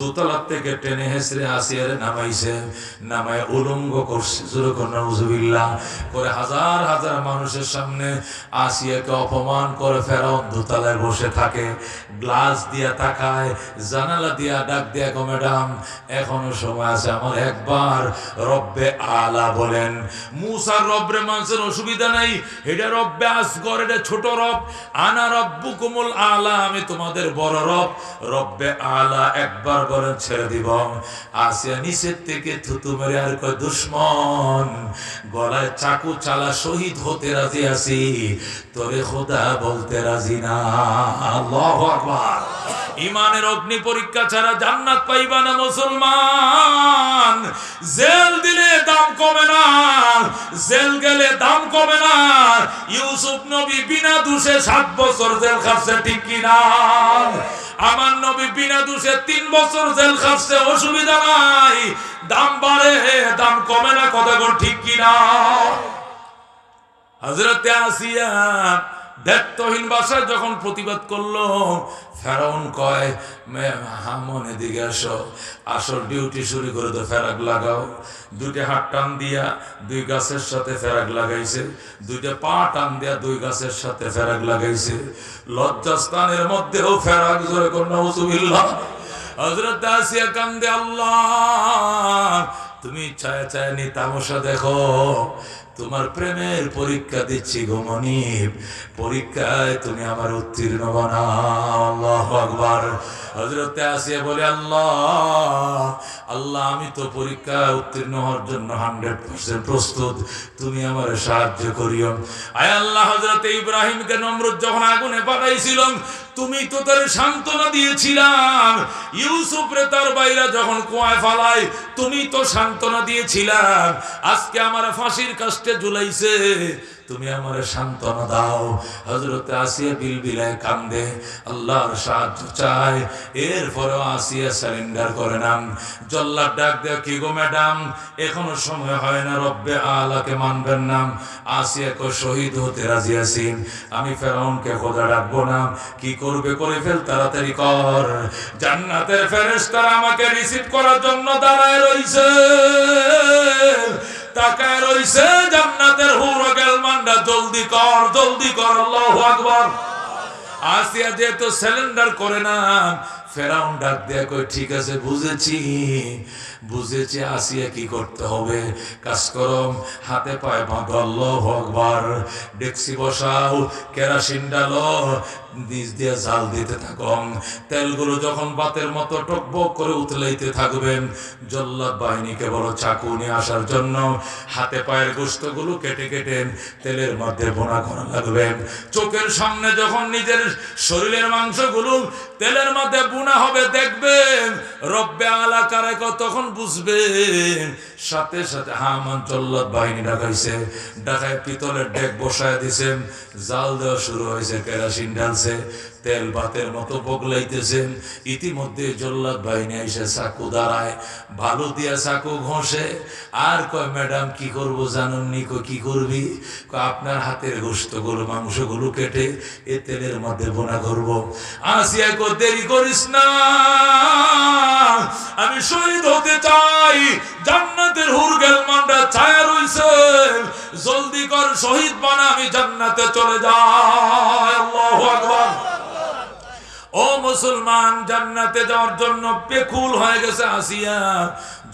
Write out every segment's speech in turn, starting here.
দোতলা থেকে টেনে হেসড়ে আসিয়ারে নামাইছে, নামায় উলঙ্গ করছে, জোরে করে নাউজুবিল্লাহ করে হাজার হাজার মানুষের সামনে আসিয়াকে অপমান করে ফেরাউন দোতলায় বসে থাকে, গ্লাস দিয়া তাকায়, জানালা দিয়া ডাক দিয়া গো ম্যাডাম এখনো সময় আছে, আমার একবার রব্বে আলা বলেন। মুসার রব্বে মানুষের অসুবিধা নাই, এটা রব্বে আসগর, এটা ছোট রব। আনা রব্বুকুমুল আলা, আমি তোমাদের বড় রব। রব্বে আলা একবার বলেন ছেড়ে দিব। আসিয়া নিচের থেকে থুতু মেরে আর কয় দুশ্মন গলায় চাকু চালা শহীদ হতে রাজি আছি, তোরে খোদা বলতে রাজি না। আল্লাহু আকবার। ইমানের অগ্নি পরীক্ষা ছাড়া জান্নাত পাইবা না মুসলমান। জেল দিলে দাম কমে না, জেল গেলে দাম কমে না। ইউসুফ নবী বিনা দোষে 7 বছর জেল খাটছে, ঠিক কিনা? আমার নবী বিনা দোষে 3 বছর জেল খাটছে, অসুবিধা নাই। দাম বাড়ে দাম কমে না, কথা বল ঠিক কিনা? হযরতে আসিয়া দায়িত্বহীন ভাষায় যখন প্রতিবাদ করলো, ফেরাউন কয় হামন এদিকে আসো, আসল ডিউটি শুরু করে তো ফেরাক লাগাও। 2টে হাত টান দিয়া 2 গাছের সাথে ফেরাক লাগাইছে, 2টে পা টান দিয়া 2 গাছের সাথে ফেরাক লাগাইছে। লজ্জাস্থানের মধ্যেও ফেরাক, জোরে করে নাউজুবিল্লাহ। হযরত আসিয়া কান্দে, আল্লাহ তুমি ছায়া ছায়া নি তামাশা দেখো, তোমার প্রেমের পরীক্ষা দিচ্ছি গো মনিব, পরীক্ষায় তুমি আমার উত্তীর্ণ বানাও। আল্লাহু আকবার। হযরতে আসিয়া বলে, আল্লাহ আল্লাহ আমি তো পরীক্ষায় উত্তীর্ণ হওয়ার জন্য 100% প্রস্তুত, তুমি আমার সাহায্য করিও। আয় আল্লাহ, হযরতে ইব্রাহিমকে নমরুদ যখন আগুনে পাঠাইছিল, তুমি তো তার সান্ত্বনা দিয়েছিলাম। ইউসুফ রে তার বাইরা যখন কুয়ায় ফালায়, তুমি তো সান্ত্বনা দিয়েছিলাম। আজকে আমার ফাঁসির কাস্টে ঝুলাইছে, তুমি আমারে সান্ত্বনা দাও। হযরতে আসিয়া বিলবিলায় কান্দে, আল্লাহর সাহায্য চায়। এরপরেও আসিয়া সারেন্ডার করে না। জল্লাদ ডাক দেয়, কি গো ম্যাডাম এখনো সময় হয় না, রব্বে আলাকে মানবেন না? আসিয়া কো শহীদ হতে রাজি আছি, আমি ফেরাউনকে খোদা ডাকবো না। কি করবে করে ফেল, তাড়াতাড়ি কর। জান্নাতের ফেরেশতারা আমাকে রিসিভ করার জন্য দাঁড়ায় রইছে, তাকায় রইছে জান্নাতের হুর গেলমানরা, জলদি কর জলদি কর। আল্লাহু আকবার। আসিয়া যেহেতু সারেন্ডার করে না, ফেরাউন ডাক দেয়া কই ঠিক আছে বুঝেছি বুঝেছি, আসিয়া কি করতে হবে কাজ করো, হাতে পায়ে বাঁধো। আল্লাহু আকবার। ডেক্সি বসাও, কেরাসিন ডালো, নিচ দিয়ে জাল দিতে থাকো। তেলগুলো যখন বাতের মতো টকবক করে উতলাইতে থাকবেন, জল্লাদ বাহিনীকে বলো চাকু নিয়ে আসার জন্য। হাতে পায়ের গোশতগুলো কেটে কেটে তেলের মধ্যে ভুনা করা লাগবে। চোখের সামনে যখন নিজের শরীরের মাংসগুলো তেলের মধ্যে ভুনা হবে, দেখবেন রব্বে আলা কারে তখন বুঝবেন। সাথে সাথে হামান জল্লাদ বাহিনী ডাকাইছে, ডাকায় পিতলের ডেক বসায় দিছে, জাল দেওয়া শুরু হয়েছে, কেরাসিন ঢালছে, তেল ভাতের মতো বগলাইতেছে। ইতিমধ্যে জল্লাদ বাহিনী এসে চাকু দাঁড়ায়, ভালো দিয়া চাকু ঘষে আর কয় ম্যাডাম কি করবো জানুননি? কি করবি? আপনার হাতের গোশতগুলো মাংসগুলো কেটে এ তেলের মধ্যে বোনা করবো। আসিয়া কো দেরি করিস না, আমি শহীদ হতে চাই। জান্নাতের হুর গেলমানরা ছায়া রইছে, জলদি কর শহীদ বানা, আমি জান্নাতে চলে যাই। আল্লাহু আকবার। ও মুসলমান, জান্নাতে যাওয়ার জন্য বেকুল হয়ে গেছে আসিয়া।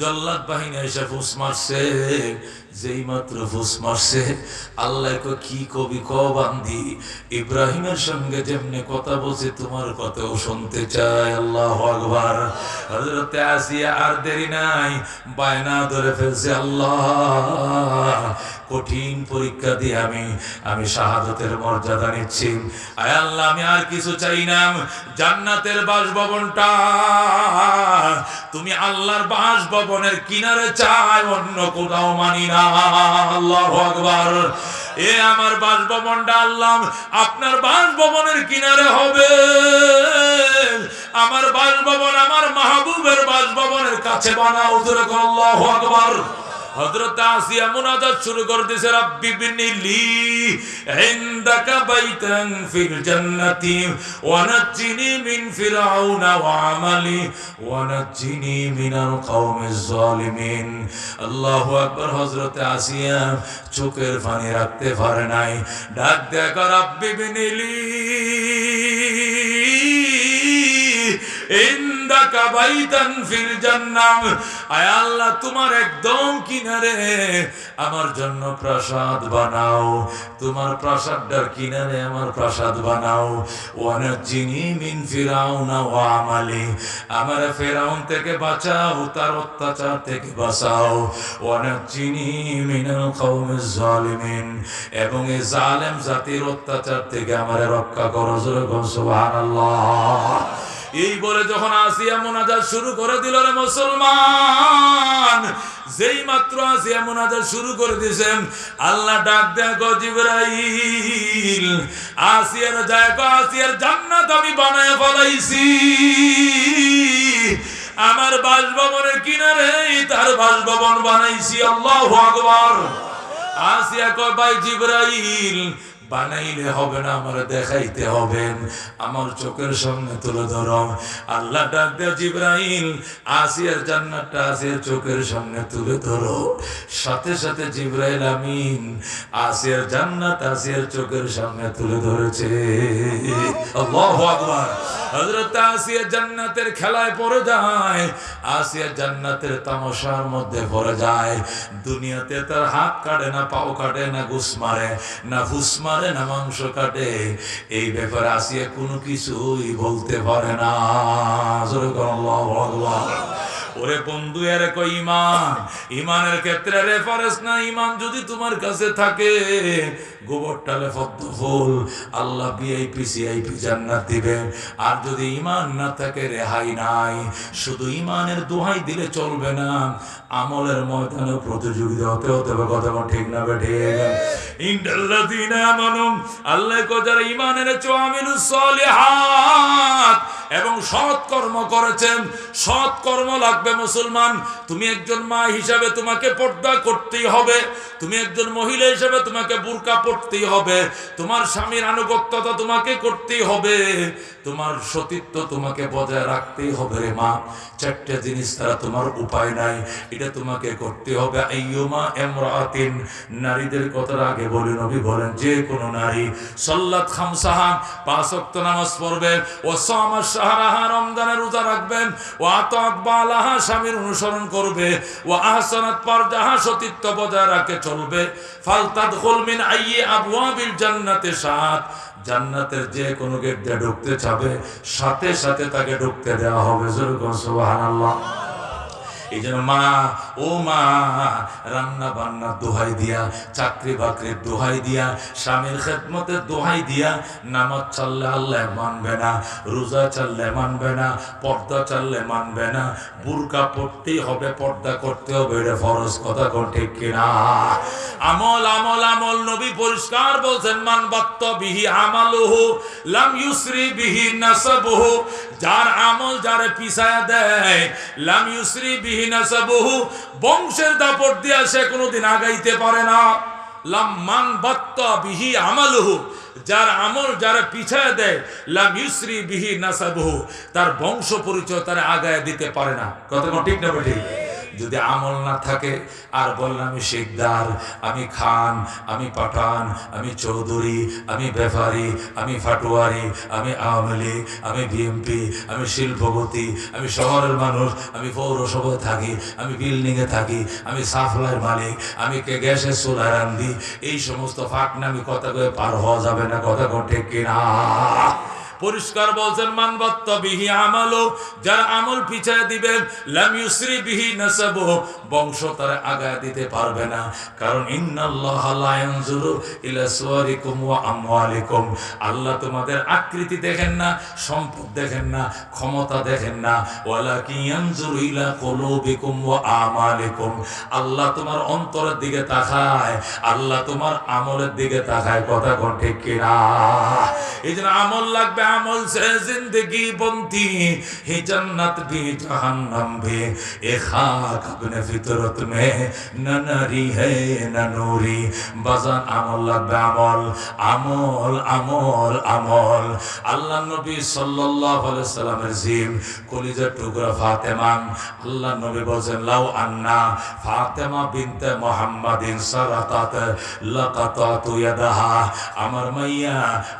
জল্লাদ বাহিনী এসে ফুস মারছে, যেই মাত্র ফুস মারছে, আল্লাহ কি কবি ক বান্দি, ইব্রাহিমের সঙ্গে যেমনি কথা বলছে তোমার কথাও শুনতে চায়। আল্লাহু আকবার। হযরতে আসিয়া আর দেরি নাই, বায়না ধরে ফেলছে, আল্লাহ কঠিন পরীক্ষা দিয়ে আমি শাহাদাতের মর্যাদা নিচ্ছি। আয় আল্লাহ আমি আর কিছু চাই না, জান্নাতের বাসভবনটা তুমি আল্লাহর বাসভবনের কিনারে চাই, অন্য কোথাও মানি না। আল্লাহু আকবার। এ আমার বাসভবনটা আল্লাহ আপনার বাসভবনের কিনারে হবে। আমার বাসভবন আমার মাহবুবের বাসভবনের কাছে বানাও। আল্লাহু আকবার। হযরত আসিয়া মুনাজাত শুরু করে দিয়েছে, রাব্বি বিনিলি ইনদাকা বাইতান ফিল জান্নাতি ওয়া নাজ্জিনি মিন ফিরআউনা ওয়া আমালি ওয়া নাজ্জিনি মিনাল কওমিজ জালিমিন। আল্লাহু আকবার। হযরত আসিয়া চোখের পানি রাখতে পারে নাই, ডাক দেয়া রাব্বি বিনিলি ইনদাকা বাইতান ফিল জান্নাহ, আয় আল্লাহ তোমার একদম কিনারে আমার জন্য প্রাসাদ বানাও, তোমার প্রাসাদটার কিনারে আমার প্রাসাদ বানাও। ওয়া নাজ্জিনি মিন ফিরআউনা ওয়া আমালি, আমার ফিরআউন থেকে বাঁচাও, তার অত্যাচার থেকে বাঁচাও। ওয়া নাজ্জিনি মিনাল কওমিজ জালিমিন, এবং এই জালেম জাতির অত্যাচার থেকে আমারে রক্ষা করো। সুবহানাল্লাহ। এই বলে যখন আসিয়া মুনাজাত শুরু করে দিল, রে মুসলমান, যেই মাত্র আসিয়া মুনাজাত শুরু করে দিয়েছেন, আল্লাহ ডাক দেয়া গো জিবরাইল, আসিয়ার যায় গো, আসিয়ার জান্নাত আমি বানায় ফলাইছি, আমার বাসভবনের কিনারে তার বাসভবন বানাইছি। আল্লাহু আকবার। আসিয়া কয়, ভাই জিবরাইল, বানাইলে হবে না, আমার দেখাইতে হবে, আমার চোখের সামনে তুলে ধরো। আল্লাহ ডাক দেয়া, জিবরাইল, আসিয়ার জান্নাতটা আসিয়ার চোখের সামনে তুলে ধরো। সাথে সাথে জিবরাইল আমিন আসিয়ার জান্নাত আসিয়ার চোখের সামনে তুলে ধরেছে। আল্লাহু আকবার। হযরত আসিয়া জান্নাতের খেলায় পড়ে যায়, আসিয়া জান্নাতের তামাশার মধ্যে পড়ে যায়। দুনিয়াতে তার হাত কাটে না, পাও কাটে না, ঘুষ মারে না, ফুস মারে না, মাংস কাটে, এই ব্যাপারে আসিয়া কোনো কিছুই বলতে পারে না। আল্লাহু আকবার। ওরে বন্ধু, এর কই ঈমান, ঈমানের ক্ষেত্রে রেফারেন্স না। ঈমান যদি তোমার কাছে থাকে, গোবর টালে পদ্ম ফুল, আল্লাহ ভিআইপি সিআইপি জান্নাত দিবেন। আর যদি ঈমান না থাকে, রেহাই নাই। শুধু ঈমানের দোহাই দিলে চলবে না, আমলের ময়দানে প্রতিযোগিতা হতে হতে হবে। কথা ঠিক না বেঠে? ইন্নাল্লাযীনা আমানু, আল্লাহ কো যারা ঈমান এনেছে, আমিলুস সালিহাত, এবং সৎ কর্ম করেছেন। সৎ কর্ম লাগবে মুসলমান। তুমি একজন মা হিসাবে তোমাকে পর্দা করতেই হবে, তুমি একজন মহিলা হিসাবে তোমাকে বুরকা পড়তেই হবে, তোমার স্বামীর আনুগত্যতা তোমাকে করতেই হবে, তোমার সতীত্ব তোমাকে বজায় রাখতেই হবে। রে মা, চারটা জিনিস ছাড়া তোমার উপায় নাই, এটা তোমাকে করতে হবে। আইয়ুমা ইমরাতিন, নারীদের কথার আগে বলি, নবী বলেন যে কোনো নারী সাল্লাত খামসাহা, 5 ওয়াক্ত নামাজ পড়বে, ও সামা শাহরাহা, রমজানের রোজা রাখবেন, ও আতাত বালাহা, স্বামীর অনুসরণ করবে, ও আহসানাত ফারজাহা, সতীত্ব বজায় রাখে চলবে, ফালতাদখুল মিন আইয়ি আবওয়াবিল জান্নাতি শাআত, জান্নাতের যে কোনো গেট দিয়ে ঢুকতে চাবে, সাথে সাথে তাকে ঢুকতে দেওয়া হবে। সুবহানাল্লাহ। এই জন্য মা, ও মা, রান্না বান্নার দোহাই দিয়া, চাকরি বাকরির দোহাই দিয়া, স্বামীর খেদমতের দোহাই দিয়া, নামাজ চাললে আল্লাহ মানবে না, রোজা চাললে মানবে না, পর্দা চাললে মানবে না, বুরকা পড়তেই হবে, পর্দা করতে হবে, এটা ফরজ। কথা কোন ঠিক কিনা? আমল আমল আমল, নবী পরিষ্কার বলছেন, মান বাত্তা বিহি আমালুহু লাম ইউসরি বিহি নাসাবুহু, যার আমল যারে পিছায়া দেয়, লাম ইউসরি বিহি নাসাবুহু, বংশের দাপট দিয়া সে কোনোদিন আগাইতে পারে না। লাম মান বাত্তা বিহি আমালুহু, যার আমল যারা পিছায় দেয়, লাম ইউসরি বিহি নাসাবুহু, তার বংশ পরিচয় তারা আগায় দিতে পারে না। কথা ঠিক না বেঠিক? যদি আমল না থাকে, আর বললাম আমি শিকদার, আমি খান, আমি পাঠান, আমি চৌধুরী, আমি ব্যাপারী, আমি ফাটোয়ারি, আমি আওয়ামী লীগ, আমি বিএমপি, আমি শিল্পপতি, আমি শহরের মানুষ, আমি পৌরসভায় থাকি, আমি বিল্ডিংয়ে থাকি, আমি সাপ্লাইয়ের মালিক, আমি গ্যাসের চুলা রান্ধি, এই সমস্ত ফাঁকনামি কথা কয়ে পার হওয়া যাবে না। কথা ঠিক কিনা? পরিষ্কার বলছেন, মান বাত্তা বিহি আমালু, যার আমল পিছায় দিবেন, লাম ইউসরি বিহি নাসাবু, বংশ তারা আগায় দিতে পারবে না। কারণ ইন্নাল্লাহা লা ইয়ানজুরু ইলা সুওয়ারিকুম ওয়া আমওয়ালিকুম, আল্লাহ তোমাদের আকৃতি দেখেন না, সম্পদ দেখেন না, ক্ষমতা দেখেন না, ওয়ালাকিন ইয়ানজুরু ইলা কুলুবিকুম ওয়া আমালিকুম, আল্লাহ তোমার অন্তরের দিকে তাকায়, আল্লাহ তোমার আমলের দিকে তাকায়। কথা কোন ঠিক কিনা? এই জন্য আমল লাগবে, अमल से जिंदगी बनती ही जन्नत भी जहन्नम भी ए खाक अपने फितरत में न नारी है न नूरी बाजान আমল লাগবে আমল আমল আমল আমল আল্লাহ নবী সাল্লাল্লাহু আলাইহি সাল্লামের জিম কলিজার টুকরা ফাতেমা আল্লাহ নবী বলেন লাউ আন্না ফাতেমা বিনতে মুহাম্মাদিন সারাকাত লাকাতাতু ইয়াদাহা আমার মাইয়া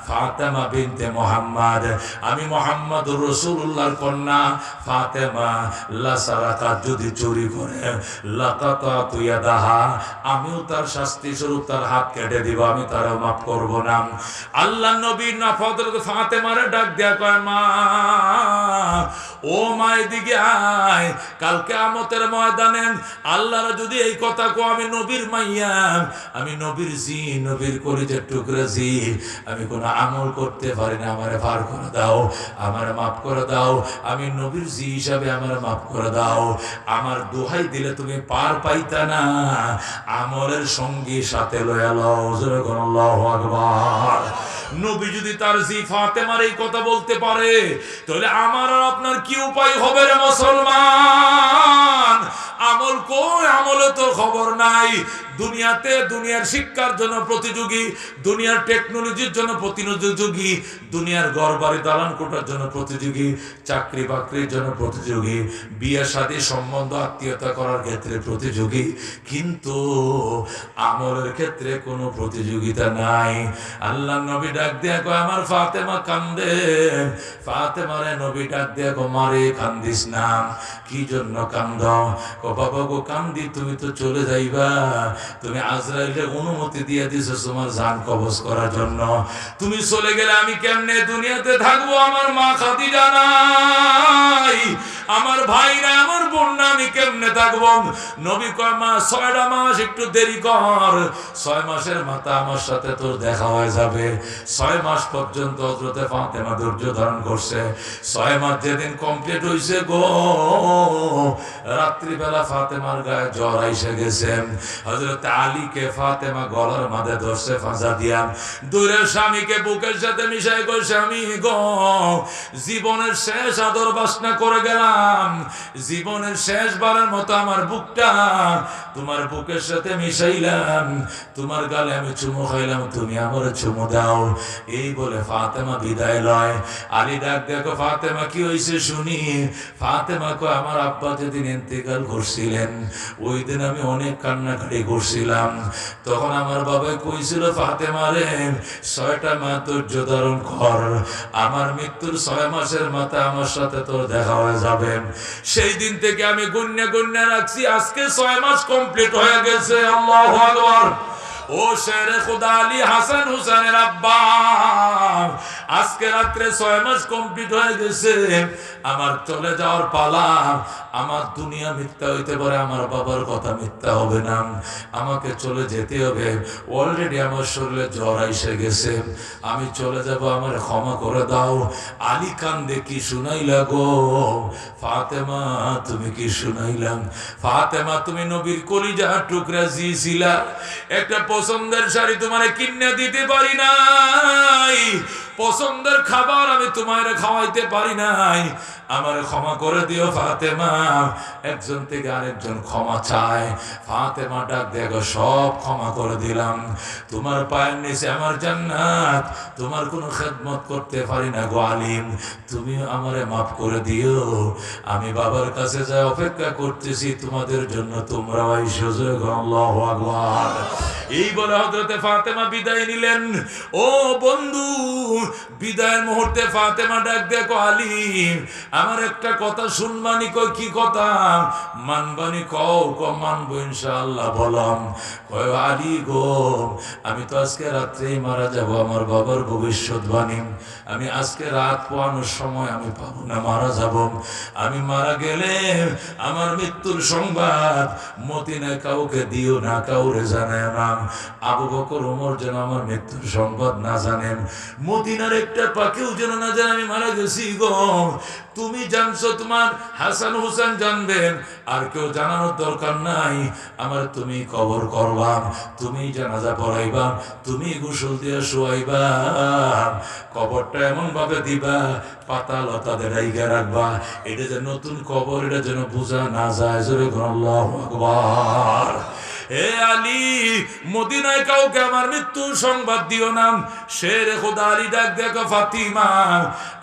ফাতেমা বিনতে মুহাম্মদ আমি মুহাম্মদুর রাসূলুল্লাহর কন্যা ফাতেমা লা সারাকাত যদি চুরি করে লাকাতাতু ইয়াদাহা আমিও তার শাস্তি স্বরূপ তার হাত কেটে দিব আমি তার মাফ করব না আল্লাহ নবী না হযরত ফাতেমারে ডাক দেয়া কয় মা ও মা এদিকে আয় কাল কিয়ামতের ময়দানে আল্লাহর যদি এই কথা কো আমি নবীর মাইয়া আমি নবীর জি নবীর কলিজার টুকরা জি আমি কোনো আমল করতে পারি না আমারে পার করে দাও আমারে মাফ করে দাও আমি নবীর জি হিসাবে আমারে মাফ করে দাও আমার দোহাই দিলে তুমি পার পাইতা না আমলের সঙ্গী সাথে লয়া লও আল্লাহু আকবার নবী যদি তার জি ফাতেমার এই কথা বলতে পারে তাহলে আমার আর আপনার কি উপায় হবে রে মুসলমান আমল কই আমলে তো খবর নাই দুনিয়াতে দুনিয়ার শিক্ষার জন্য প্রতিযোগী দুনিয়ার টেকনোলজির জন্য প্রতিযোগী দুনিয়ার ঘরবাড়ি দালান কোঠার জন্য প্রতিযোগী চাকরি বাকরির জন্য প্রতিযোগী বিয়ে শাদী সম্বন্ধ আত্মীয়তা করার ক্ষেত্রে প্রতিযোগী কিন্তু আমলের ক্ষেত্রে কোনো প্রতিযোগিতা নাই আল্লাহ নবী ডাক দিয়া কয় আমার ফাতেমা কান্দে ফাতেমারে নবী ডাক দিয়া কয় মারে কান্দিস না কি জন্য কান্দ কো বাবা গো কান্দি তুমি তো চলে যাইবা তুমি আজরাইলের অনুমতি দিয়ে দিছো তোমার জান কবজ করার জন্য তুমি চলে গেলে আমি কেমনে দুনিয়াতে থাকবো আমার মা খাদিজা নাই আমার ভাই না আমার বোন না আমি কেমনে থাকবো নবী কয় মা 6টা মাস একটু দেরি কর 6 মাসের মাথা আমার সাথে তোর দেখা হয়ে যাবে 6 মাস পর্যন্ত হযরত ফাতেমা ধৈর্য ধারণ করছে 6 মাস যেদিন কমপ্লিট হইছে গো রাত্রি বেলা ফাতেমার গায়ে জ্বর আইসে গেছে হযরত আলীকে ফাতেমা গলার মাঝে ধরছে ফাঁসা দিয়া দূরের স্বামীকে বুকের সাথে মিশাই কই স্বামী গো জীবনের শেষ আদর বাসনা করে গেলাম জীবনের শেষবারের মতো আমার বুকটা তোমার বুকের সাথে মিশাইলাম তোমার গালে আমি চুমু খাইলাম তুমি আমারে চুমু দাও এই বলে ফাতেমা বিদায় লয় আলী ডাক দেখো ফাতেমা কি হইছে শুনি ফাতেমা কয় আমার আব্বা যেদিন ইন্তেকাল করছিলেন ওই দিন আমি অনেক কান্নাকাটি করছিলাম তখন আমার বাবা কইছিল ফাতেমা রে 6টা মাস ধৈর্য ধারণ কর আমার মৃত্যুর 6 মাসের মাথা আমার সাথে তোর দেখা হয়ে যাবে সেই দিন থেকে আমি গুন্না রাখছি আজকে 6 মাস কমপ্লিট হয়ে গেছে আল্লাহু আকবার ও শেরে খুদা আলী হাসান হুসেনের আব্বা আজকে রাত্রে 6 মাস কমপ্লিট হয়ে গেছে আমার চলে যাওয়ার পালা আমার দুনিয়া মিথ্যা হইতে পারে আমার বাবার কথা মিথ্যা হবে না আমাকে চলে যেতে হবে অলরেডি আমার শরীরে জ্বর এসে গেছে আমি চলে যাব আমার ক্ষমা করে দাও আলী কান্দে কি শুনাইলা গো ফাতেমা তুমি কি শুনাইলাম ফাতেমা তুমি নবীর কলিজার টুকরা ছিলা একটা পছন্দের শাড়ি তোমারে কিনে দিতে পারি নাই পছন্দের খাবার আমি তোমারে খাওয়াইতে পারি নাই আমার ক্ষমা করে দিও ফাতেমা একজন থেকে আরেকজন ক্ষমা চায় ফাতেমা ডাক দেখো সব ক্ষমা করে দিলাম তোমার পায়ের নিচে আমার জান্নাত তোমার কোনো খেদমত করতে পারি না গো আলিম তুমি আমারে মাফ করে দিও আমি বাবার কাছে যাই অপেক্ষা করতেছি তোমাদের জন্য তোমরাও আইসো আল্লাহু আকবার এই বলে হযরতে ফাতেমা বিদায় নিলেন ও বন্ধু বিদায়ের মুহূর্তে ফাতেমা ডাক দেখো আলী আমার একটা কথা শুনবানি কই কি কথা মানবানি কও মানবো ইনশাআল্লাহ বললাম কয় আলী গো আমি তো আজকে রাত্রেই মারা যাব আমার বাবার ভবিষ্যৎবাণী আমি আজকে রাত পোয়ানোর সময় আমি পাবো না মারা যাব আমি মারা গেলে আমার মৃত্যুর সংবাদ মদিনায় কাউকে দিও না কাউরে জানায় না আবু বকর ওমর যেন আমার মৃত্যুর সংবাদ না জানেন মদিনার একটা পাখিও যেন না জানে আমি মারা গেছি গো তুমি জানছো, তোমার হাসান হুসেন জানবেন, আর কেউ জানানোর দরকার নাই। আমার তুমি কবর করবা, তুমি জানাজা পড়াইবা, তুমি গোসল দিয়ে শোয়াইবা, কবরটা এমন ভাবে দিবা পাতা লতা দেড়াইগা রাখবা, এটা যে নতুন কবর এটা যেন বোঝা না যায়। জোরে বলুন আল্লাহু আকবার। হে আলী, মদিনায় কাউকে আমার মৃত্যুর সংবাদ দিও না। শেরে খোদা আলী ডাক দেখো, ফাতিমা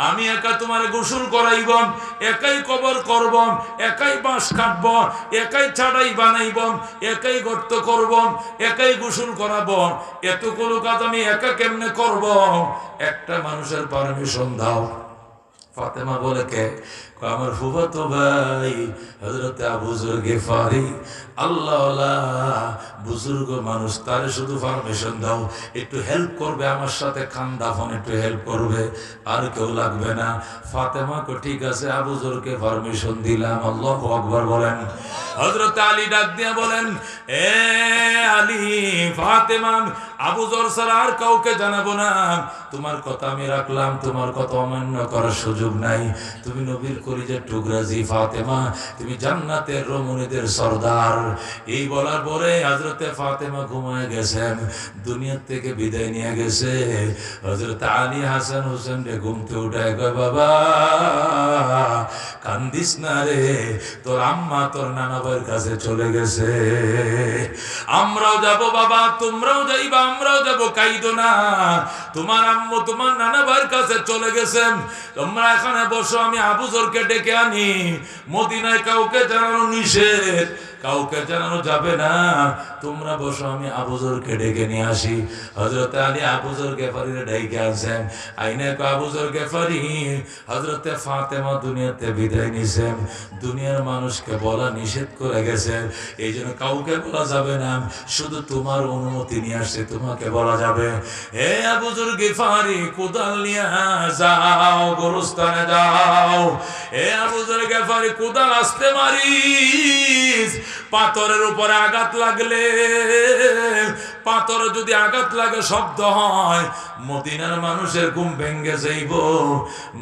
আমি একা তোমার গোসল করাইব, একাই কবর করব, একাই বাঁশ কাটব, একাই ছাড়াই বানাইব, একাই গর্ত করব, একাই গোসল করাবো, এতগুলো কাজ আমি একা কেমনে করব? একটা মানুষের পারমিশন দাও। ফাতেমা বলে, কে? আমার ফুফাতো ভাই হযরত আবু যর গিফারি, আল্লাহওয়ালা বুজুর্গ মানুষ, তারে শুধু পারমিশন দাও, একটু হেল্প করবে আমার সাথে, খান দাফন একটু হেল্প করবে, আর কেউ লাগবে না। ফাতেমা কো ঠিক আছে, আবু যরকে পারমিশন দিলাম। আল্লাহু আকবার বলেন। হযরত আলী ডাক দিয়ে বলেন, এ আলী, ফাতেমা আবু যর ছাড়া আর কাউকে জানাবো না, তোমার কথা আমি রাখলাম, তোমার কথা অমান্য করার সুযোগ নাই। তুমি নবীর কলিজার টুকরা জি ফাতেমা, তুমি জান্নাতের রমণীদের সর্দার। এই বলার পরে হযরতে ফাতেমা ঘুমায় গেছেন, দুনিয়া থেকে বিদায় নিয়ে গেছে। হযরত আলী হাসান হোসেন রে ঘুমতে উঠায় কয়, বাবা কান্দিস না রে, তোর আম্মা তোর নানা ভাইয়ের কাছে চলে গেছে, আমরাও যাব বাবা, তোমরাও যাইবা, আমরাও যাব, কাইদো না, তোমার আম্মু তোমার নানা ভাইয়ের কাছে চলে গেছেন, তোমরা এখানে বসো, আমি আবু যরকে ডেকে আনি। মদিনায় কাউকে জানানো নিষেধ, কাউকে জানানো যাবে না, তোমরা বসো, আমি আবু যরকে ডেকে নিয়ে আসি। হযরত আলী আবু যর গিফারিরে ডেকে আনছেন, আইনে কো আবু যর গিফারি, হযরতে ফাতেমা দুনিয়াতে বিদায় নিছেন, দুনিয়ার মানুষকে বলা নিষেধ করে গেছেন, এই জন্য কাউকে বলা যাবে না, শুধু তোমার অনুমতি নিয়ে আসছে, তোমাকে বলা যাবে। হে আবু যর গিফারি, কোদাল নিয়ে যাও, গোরস্থানে যাও। হে আবু যর গিফারি, কোদাল আসতে মারিস, পাথরের উপরে আঘাত লাগলে, পাথরে যদি আঘাত লাগে শব্দ হয়, মদিনার মানুষের ঘুম ভেঙ্গে যাইব,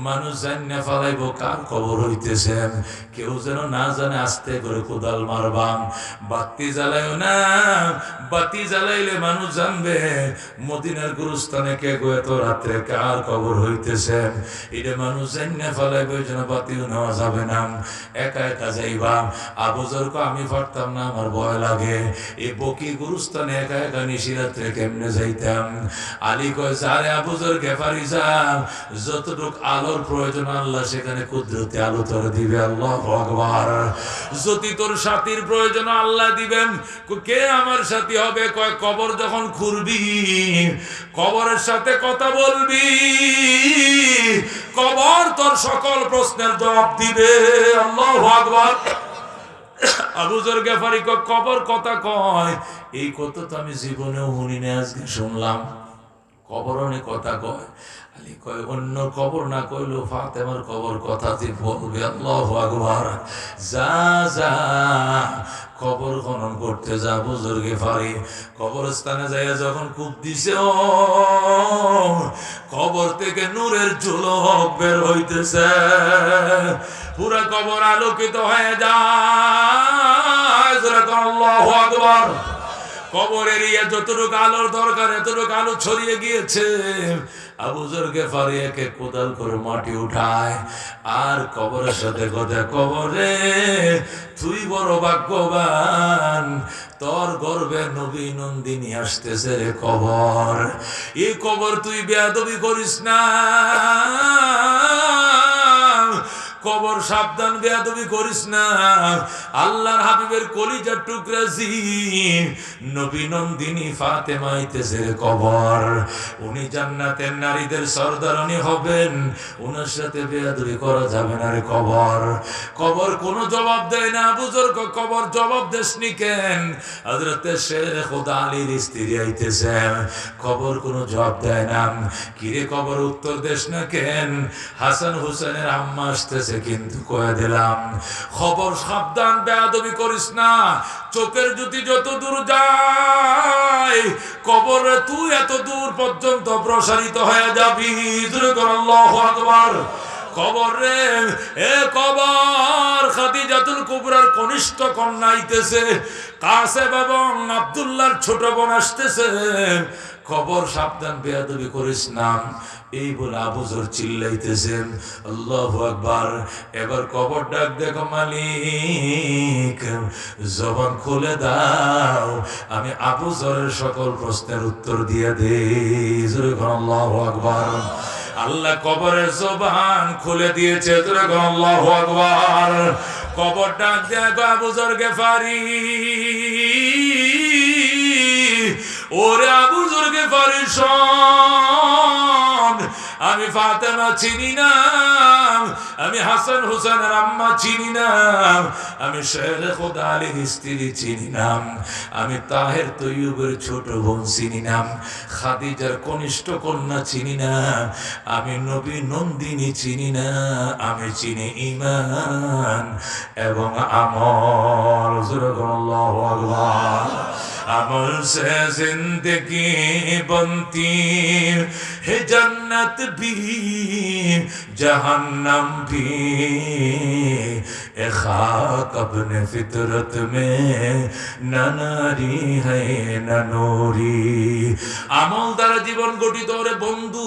মানুষ জান্না ফালাইব কার কবর হইতেছেন, কেউ যেন না জানে, আস্তে করে কোদাল মারবাম। বাতি জ্বালাইও না, বাতি জ্বালাইলে মানুষ জানবে মদিনার গুরুস্থানে কে গো এত রাত্রে কার কবর হইতেছেন, এটা মানুষ জান্না ফালাইব, ওই জন্য বাতিও নেওয়া যাবে না, একা একা যাইবা। আবু যর কো আমি পারতাম না, আমার ভয় লাগে, এই বকি গুরুস্থানে একা একা নিশিরাত্রে কেমনে যাইতাম। আলী কয়, যারে আবু যর গিফারি যা, যতটুক আলোর প্রয়োজন আল্লাহ সেখানে কুদরতি আলো তোর দিবে। আল্লাহু আকবার। যদি তোর সাথীর প্রয়োজন আল্লাহ দিবেন, কে আমার সাথী হবে? কয়, কবর যখন খুঁড়বি, কবরের সাথে কথা বলবি, কবর তোর সকল প্রশ্নের জবাব দিবে। আল্লাহু আকবার। আবু যর গিফারি কয়, কবর কথা কয়, এই কথা তো আমি জীবনেও শুনি না, আজকে শুনলাম, কবর অনেক কথা কয়। আলী কয়, অন্য কবর না কইলেও ফাতেমার কবর কথা তুই বলবি। আল্লাহু আকবার। যা যা কবর খনন করতে যা। আবু যর গিফারি কবরস্থানে যাইয়া যখন কূপ দিছে, ও কবর থেকে নূরের ঝলক বের হইতেছে, পুরা কবর আলোকিত হয়ে যায়। আল্লাহু আকবার। কবরের যতটুকু আলোর দরকার এতটুকু আলো ছড়িয়ে গিয়েছে। আবু যর গিফারি একে কোদাল করে মাটি উঠায়, আর কবরের সাথে কথা, কবরে তুই বড় ভাগ্যবান, তোর গর্বে নবী নন্দিনী আসতেছে রে কবর, এই কবর তুই বেয়াদবি করিস না, কবর সাবধান, বেয়াদবি করিস না। আল্লাহর হাবিবের কলিজার টুকরা জি নবী নন্দিনী ফাতেমা আইতেছে কবর, উনি জান্নাতের নারীদের সর্দারণী হবেন, উনার সাথে বেয়াদবি করা যাবে না রে কবর। কবর কোনো জবাব দেয় না। আবু যর কবর জবাব দেসনি কেন? হযরতে শেরে খোদা আলীর স্ত্রী আইতেছেন, কবর কোনো জবাব দেয় না। কিরে কবর উত্তর দেশ না কেন? হাসান হুসেনের আম্মা আসতেছে, কিন্তু কয়ে দিলাম খবর সাবধান, বেয়াদবি করিস না, চোখের জ্যোতি যত দূর যায় কবরে তুই এত দূর পর্যন্ত প্রসারিত হয়ে যাবি। আল্লাহু আকবার। কবর রে, এ কবর, খাদিজাতুল কুবরার কনিষ্ঠ কন্যা আইতেছে, কাসেম এবং আব্দুল্লাহর ছোট বোন আসতেছে। খবর, সাবধান, বেয়াদবি করিস না, এই বলে আবু যর চিল্লাইতেছেন। আল্লাহু আকবার। এবার কবর ডাক, দেখো মালিক, জবান খুলে দাও, আমি আবু যরের সকল প্রশ্নের উত্তর দিয়ে দেই। আল্লাহু আকবার। আল্লাহ কবরের জবান খুলে দিয়েছে। আল্লাহু আকবার। কবর ডাক দেখো, আবু যর গেফারি, ওরে আবু যর গেফারি শোন, আমি ফাতেমা চিনি না, আমি হাসান হুসেনের আম্মা চিনি না, আমি শের খোদা আলীর স্ত্রী চিনি না, আমি তাহের তৈয়বের ছোট বোন চিনি না, খাদিজার কনিষ্ঠ কন্যা চিনি না, আমি নবী নন্দিনী চিনি না, আমি চিনি ঈমান এবং আমল। আল্লাহু আকবার। अमल से जिंदगी बनती है, जन्नत भी जहन्नम भी, ए खाक अपने फितरत में न नारी है न नूरी। আমল দ্বারা জীবন গঠিত রে বন্ধু,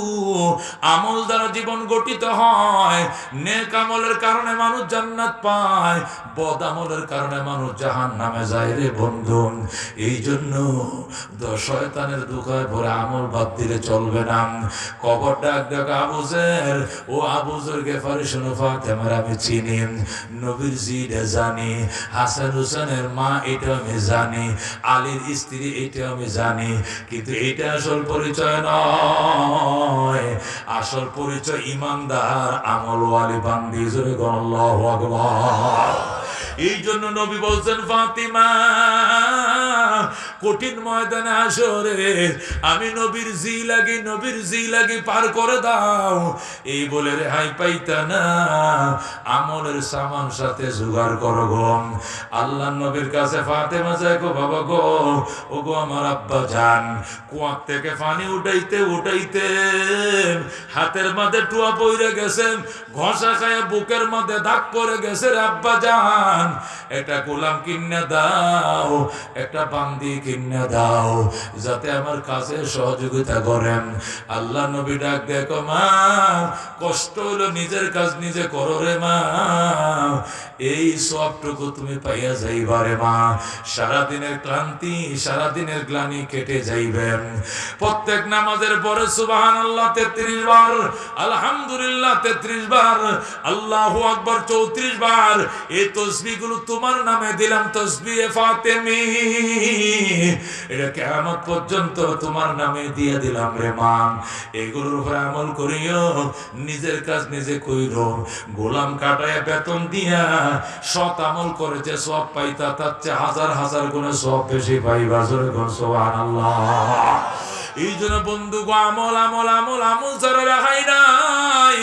আমল দ্বারা জীবন গঠিত হয়। নেক আমলের কারণে মানুষ জান্নাত পায়, বদ আমলের কারণে মানুষ জাহান্নামে যায় রে বন্ধু। এই জন্য শয়তানের দুঃখায় ভরে আমল বাদ দিলে চলবে না। কবর ডাক ডাক, আবু যর, ও আবু যর গেফারি শোনো, ফাতেমার আমি চিনি, নবীর জিরে জানি, হাসান হুসেনের মা এটা আমি জানি, আলীর স্ত্রী এটা আমি জানি, কিন্তু এটা আসল পরিচয় নয়। আসল পরিচয় ইমানদার আমলওয়ালি বান্দি। জোরে বলো আল্লাহু আকবার। এই জন্য নবী বলছেন, ফাতিমা, কঠিন ময়দানে হাসরে আমি নবীর জি লাগি, নবীর জি লাগি পার করে দাও। এই বলে রেহাই পাইতা না, আমলের সামান সাথে জোগাড় করো গো। আল্লাহ নবীর কাছে ফাতেমা যায়, গো বাবা গো, ও গো আমার আব্বা জান, কুয়া থেকে পানি উঠাইতে উঠাইতে হাতের মাঝে টুয়া পইরে গেছে, ঘষা খায় বুকের মধ্যে দাগ পড়ে গেছে রে আব্বা জান, একটা গোলাম কিনে দাও, একটা বান্দি কিনে দাও, যাতে আমার কাছে সহযোগিতা করেন। আল্লাহ নবী ডাক, দেখো মা, কষ্ট হলো নিজের কাজ নিজে করো রে মা, এই সবটুকু তুমি পাইয়া যাইবারে মা। সারাদিনের ক্লান্তি, সারাদিনের গ্লানি কেটে যাইবেন। প্রত্যেক নামাজের পরে সুবহানাল্লাহ 33 বার, আলহামদুলিল্লাহ 33 বার, আল্লাহু আকবার 34 বার। এই তাসবিহগুলো তোমার নামে দিলাম, তাসবিহে ফাতেমি, এটা কিয়ামত পর্যন্ত তোমার নামে দিয়ে দিলাম রে মা। এগুলোর উপরে আমল করিও, নিজের কাজ নিজে কইরো। গোলাম কাটায় বেতন দিয়া সৎ আমল করে যে সব পাইতা, তার চেয়ে হাজার হাজার গুণে সব বেশি পাইবা। জোরে বল সুবহানাল্লাহ। এই জন্য বন্ধু গো, আমল আমল আমল আমল ছাড়া রেহাই নাই।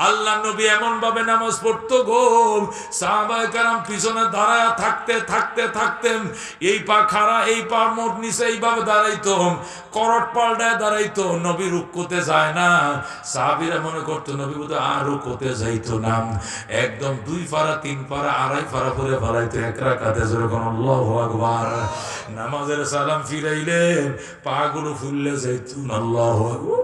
আল্লাহ নবী এমন ভাবে নামাজ পড়তো গো, সাহাবায়ে কেরাম পিছনে দাঁড়ায় থাকতে থাকতে থাকতেন, এই পা খাড়া, এই পা মোট নিচে, এইভাবে দাঁড়াইতো, করট পাল্টায় দাঁড়াইতো। নবী রুকুতে যায় না, সাহাবীরা মনে করতো নবী বোধহয় আর রুকুতে যাইতো না, একদম 2 পারা 3 পারা 2.5 পারা করে ফেলাইতো এক রাকাতে। যেরকম আল্লাহু আকবার। নামাজের সালাম ফিরাইলে পাগুলো ফুললে যাইতো। আল্লাহু আকবার।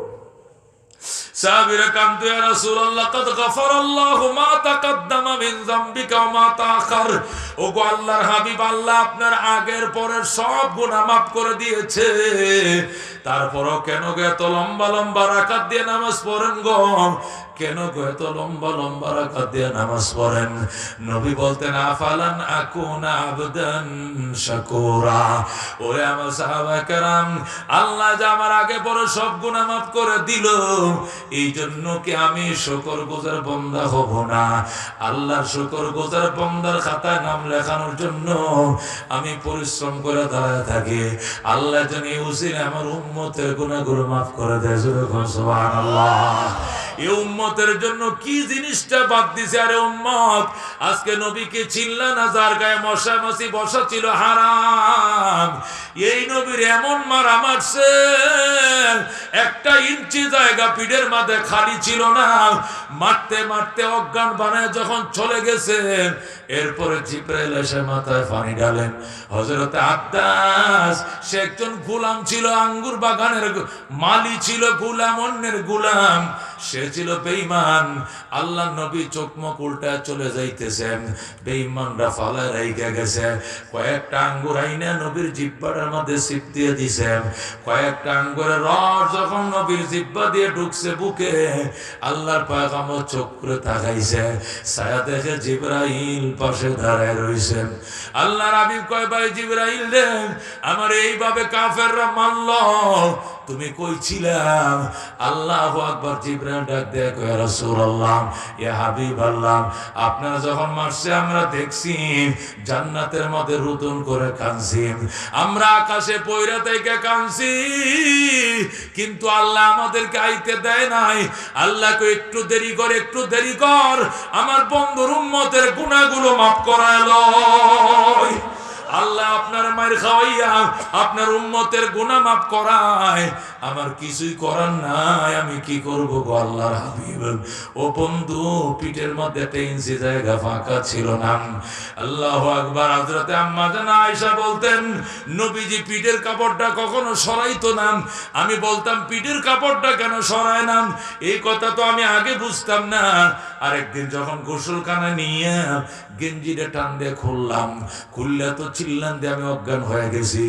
সাহাবীরা কান্দে, ইয়া রাসূলুল্লাহ, কদ গফারাল্লাহু মা তাকাদ্দামা মিন যামবিকা ওয়া মা তাআখার। ওগো আল্লাহর হাবিব, আল্লাহ আপনার আগের পরের সব গুনাহ মাফ করে দিয়েছে, তারপরও কেন গো এত লম্বা লম্বা রাকাত দিয়ে নামাজ পড়েন গো? কেন গো এত লম্বা লম্বা রাকাত দিয়ে নামাজ পড়েন? নবী বলতেন, আফালান আকুনা আবদান শাকুরা। ওরে আমার সাহাবায়ে কেরাম, আল্লাহ যে আমার আগে পরে সব গুনাহ মাফ করে দিল, এই জন্য কি আমি শুকরগুজার বান্দা হব না? আল্লাহর শুকরগুজার বান্দার খাতায় নাম লেখানোর জন্য আমি পরিশ্রম করে দাঁড়ায় থাকি। আল্লাহ যেন এই উসিলায় আমার উম্মতের গুনাহগুলো মাফ করে দেয়। সুবহানাল্লাহ। এই উম্মতের জন্য কি জিনিসটা বাদ দিছে? আরে উম্মত, আজকে নবীকে চিনলা না যার গায়ে মশা মাছি বসা ছিল হারাম, এই নবীর এমন মারা মারছে একটা ইঞ্চি জায়গা পিঠের মাঝে খালি ছিল না, মারতে মারতে অজ্ঞান বানায় যখন চলে গেছে, এরপরে জিবরাইল এসে মাথায় পানি ঢালেন। হযরত আব্বাস, সে একজন গোলাম ছিল, আঙ্গুর বাগানের মালি ছিল, গোলাম, অন্যের গোলাম, সে ছিল বেঈমান। আল্লাহ নবী চোখ মুখ উল্টায় চলে যাইতেছেন, বেঈমানরা ফালায় রাইখা গেছে। কয়েকটা আঙ্গুর আইনা নবীর জিহ্বার মধ্যে চিপ দিয়ে দিছেন। কয়েকটা আঙ্গুরের রস যখন নবীর জিহ্বা দিয়ে ঢুকছে বুকে, আল্লাহর পয়গম্বর চোখ করে তাকাইছে, ছায়া দেখে জিবরাইল পাশে দাঁড়ায় রইছেন। আল্লাহর হাবিব কয়, ভাই জিবরাইল রে, আমার এইভাবে কাফেররা মারল, তুমি কই ছিলাম? আল্লাহু আকবার। জিবরাইল ডাক দেয়া কয়, ইয়া রাসূলুল্লাহ, ইয়া হাবিবাল্লাহ, আপনারা যখন মারছে আমরা দেখছি, জান্নাতের মধ্যে রুদন করে কাঁদছি, আমরা আকাশে পয়রা থেকে কাঁদছি, কিন্তু আল্লাহ আমাদেরকে আইতে দেয় নাই। আল্লাহকে একটু দেরি কর, একটু দেরি কর, আমার বন্ধুর উম্মতের গুনাহগুলো মাফ করায় লয়। আল্লাহ আপনার মায়ের খাওয়াইয়া আপনার উম্মতের গুনাহ মাফ করায়, আমার কিছুই করার নাই, আমি কি করব গো আল্লাহর হাবিব? ও বন্ধু, পিঠের মধ্যে একটা ইঞ্চি জায়গা ফাঁকা ছিল না। আল্লাহু আকবার। হযরতে আম্মা জান আয়েশা বলতেন, নবীজি পিঠের কাপড়টা কখনো সরাইতো না। আমি বলতাম, পিঠের কাপড়টা কেন সরায় না? এই কথা তো আমি আগে বুঝতাম না। আরেকদিন যখন গোসলখানা নিয়ে গেঞ্জিটা টান দিয়ে খুললাম, খুললে তো চিল্লান দিয়ে আমি অজ্ঞান হয়ে গেছি।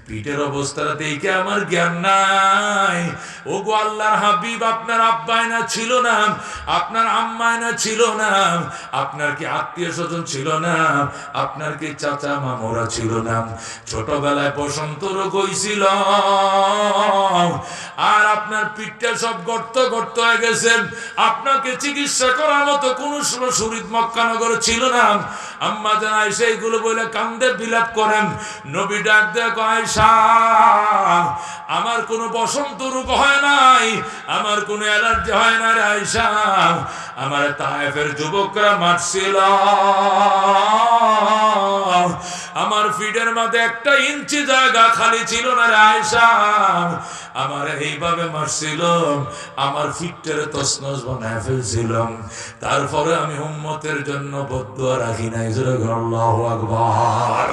পিঠের অবস্থাটা দেখে আমার জ্ঞান নাই। ও গো আল্লাহর হাবিব, আপনার আব্বাই না ছিল না, আপনার আম্মাই না ছিল না, আপনার কি আত্মীয় স্বজন ছিল না, আপনার কি চাচা মামুরা ছিল না? ছোটবেলায় বসন্ত রোগ হয়েছিল, আর আপনার পিঠটা সব গর্ত গর্ত হয়ে গেছে, আপনাকে চিকিৎসা করার মতো কোন শরীর মক্কানগরে ছিল না। আম্মা জান আয়েশা এইগুলো বলে কান্দে বিলাপ করেন। নবী ডাক দেয়, আয়েশা, আমার কোনো বসন্ত রোগ হয় নাই, আমার কোনো অ্যালার্জি হয় না রে আয়েশা, আমার তায়েফের যুবকরা মারছিল, আমার ফিডের মধ্যে একটা ইঞ্চি জায়গা খালি ছিল না রে আয়েশা, আমার এইভাবে মারছিল, আমার ফিটটারে তছনছ বানায় ফেলছিলাম, তারপরে আমি উম্মতের জন্য বদদুয়া রাখি নাই। আল্লাহু আকবার।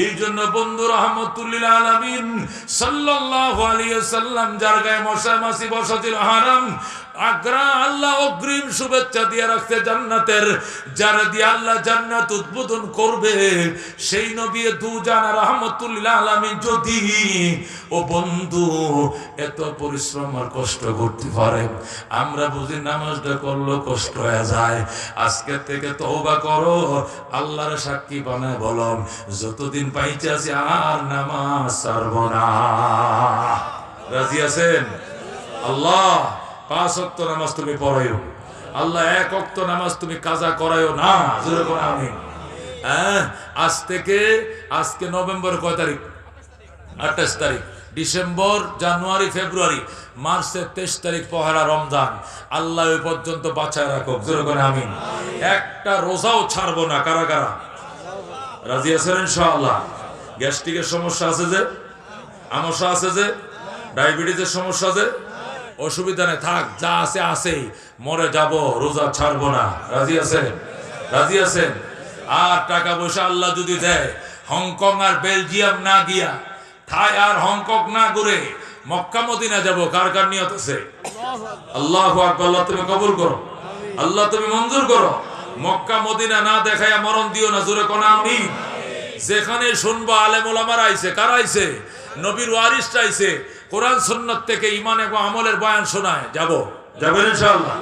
এই জন্য বন্ধু রাহমাতুল্লিল আলামিন সাল্লাল্লাহু আলাইহি ওয়াসাল্লাম, যার গায়ে মশা মাছি বসা ছিল হারাম, আগ্রা আল্লাহ অগ্রিম শুভেচ্ছা দিয়ে রাখতে জান্নাতের, যারা দিয়ে আল্লাহ জান্নাত উদ্বোধন করবে, সেই নবী দুজান রাহমাতুল্লিল আলামিন যদি ও বন্ধু এত পরিশ্রম আর কষ্ট করতে পারে, আমরা বুঝি নামাজটা করলো কষ্ট হয়ে যায়। আজকে থেকে তওবা করো, আল্লাহর সাক্ষী বানায় বলো, যতদিন পাইতে আছি আর নামাজ ছাড়ব না। রাজি আছেন? আল্লাহ 5 ওয়াক্ত নামাজ তুমি পড়াইও, আল্লাহ 1 ওয়াক্ত নামাজ তুমি কাজা করাইও না। জোরে বলো আমিন। আজ থেকে, আজকে নভেম্বর কয় তারিখ? 28 তারিখ। ডিসেম্বর, জানুয়ারি, ফেব্রুয়ারি, মার্চের 23 তারিখ পহেলা রমজান। আল্লাহ ওই পর্যন্ত বাঁচায় রাখো। জোরে বলো আমিন। একটা রোজাও ছাড়বো না। কারা কারা রাজি আছেন ইনশাআল্লাহ? গ্যাস্ট্রিকের সমস্যা আছে যে, আমসা আছে যে, ডায়াবেটিসের সমস্যা আছে, অসুবিধা নেই, থাক, যা আছে আছেই, মরে যাব, রোজা ছাড়বো না। রাজি আছেন? রাজি আছেন? আর টাকা পয়সা আল্লাহ যদি দেয়, হংকং আর বেলজিয়াম না গিয়া, থাই আর হংকং না ঘুরে মক্কা মদিনা যাব। কার কার নিয়ত আছে? আল্লাহু আকবার। আল্লাহ তুমি কবুল করো, আল্লাহ তুমি মঞ্জুর করো। মক্কা মদিনা না দেখাইয়া মরণ দিও না। জোরে কোন আমিন। যেখানে শুনবো আলেম ওলামারা আইছে, কারা আইছে? নবীর ওয়ারিসরা আইছে, কোরআন সুন্নাত থেকে ঈমান এবং আমলের বয়ান শোনায়। যাব, যাবেন ইনশাআল্লাহ?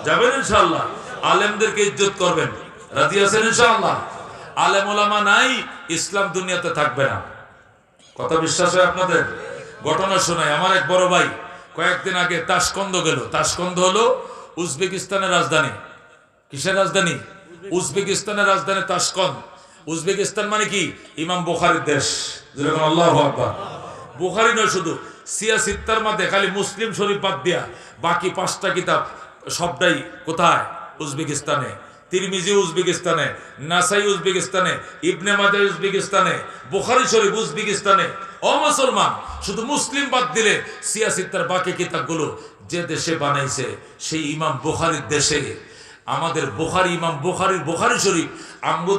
যাবেন ইনশাআল্লাহ? আলেমদেরকে ইজ্জত করবেন। রাজি আছেন ইনশাআল্লাহ? আলেম ওলামা নাই, ইসলাম দুনিয়াতে থাকবে না। কথা বিশ্বাস হয় আপনাদের? ঘটনা শোনায়। আমার এক বড় ভাই কয়েকদিন আগে তাশকন্দ গেল। তাশকন্দ হলো উজবেকিস্তানের রাজধানী। কিসের রাজধানী? উজবেকিস্তানের রাজধানী তাশকন্দ। উজবেকিস্তান মানে কি? ইমাম বুখারীর দেশ। যেরকম আল্লাহু আকবার। বুখারী নয় শুধু, সিয়া সিত্তার মধ্যে খালি মুসলিম শরীফ বাদ দিয়া বাকি 5টা কিতাব সবটাই কোথায়? উজবেকিস্তানে। তিরমিজি উজবেকিস্তানে, নাসাই উজবেকিস্তানে, ইবনে মাজাহ উজবেকিস্তানে, বুখারী শরীফ উজবেকিস্তানে। ও মুসলমান, শুধু মুসলিম বাদ দিলে সিয়াসিত্তার বাকি কিতাবগুলো যে দেশে বানাইছে সেই ইমাম বুখারীর দেশে। আমাদের বুখারী, ইমাম বুখারীর বুখারী শরীফ আমগো